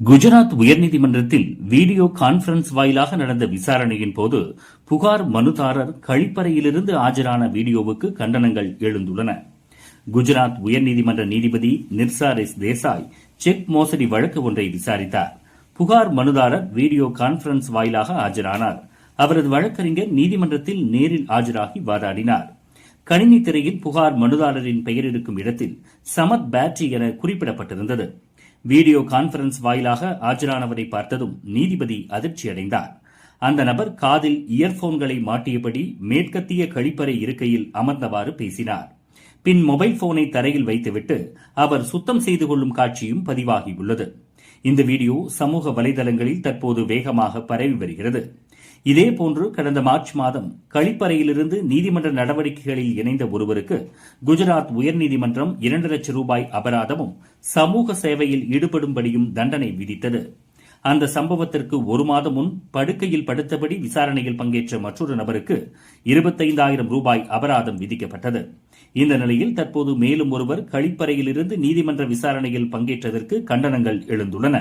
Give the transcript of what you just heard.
குஜராத் உயர்நீதிமன்றத்தில் video conference வாயிலாக நடந்த விசாரணையின் போது புகார் மனுதாரர் கழிப்பறையிலிருந்து ஆஜரான வீடியோவுக்கு கண்டனங்கள் எழுந்துள்ளன. குஜராத் உயர்நீதிமன்ற நீதிபதி நிர்சார் எஸ் தேசாய் செக் மோசடி வழக்கு ஒன்றை விசாரித்தார். புகார் மனுதாரர் வீடியோ கான்பரன்ஸ் வாயிலாக ஆஜரானார். அவரது வழக்கறிஞர் நீதிமன்றத்தில் நேரில் ஆஜராகி வாதாடினார். கணினி திரையில் புகார் மனுதாரரின் பெயர் இருக்கும் இடத்தில் சமத் பேட்டரி என குறிப்பிடப்பட்டிருந்தது. வீடியோ கான்பரன்ஸ் வாயிலாக ஆஜரானவரை பார்த்ததும் நீதிபதி அதிர்ச்சியடைந்தார். அந்த நபர் காதில் இயர்போன்களை மாட்டியபடி மேற்கத்திய கழிப்பறை இருக்கையில் அமர்ந்தவாறு பேசினார். பின் மொபைல் போனை தரையில் வைத்துவிட்டு அவர் சுத்தம் செய்து கொள்ளும் காட்சியும் பதிவாகியுள்ளது. இந்த வீடியோ சமூக வலைதளங்களில் தற்போது வேகமாக பரவி வருகிறது. இதேபோன்று கடந்த மார்ச் மாதம் கழிப்பறையிலிருந்து நீதிமன்ற நடவடிக்கைகளில் இணைந்த ஒருவருக்கு குஜராத் உயர்நீதிமன்றம் 2 லட்சம் ரூபாய் அபராதமும் சமூக சேவையில் ஈடுபடும்படியும் தண்டனை விதித்தது. அந்த சம்பவத்திற்கு 1 மாதம் முன் படுக்கையில் படுத்தபடி விசாரணையில் பங்கேற்ற மற்றொரு நபருக்கு 25,000 ரூபாய் அபராதம் விதிக்கப்பட்டது. இந்த நிலையில் தற்போது மேலும் ஒருவர் கழிப்பறையிலிருந்து நீதிமன்ற விசாரணையில் பங்கேற்றதற்கு கண்டனங்கள் எழுந்துள்ளன.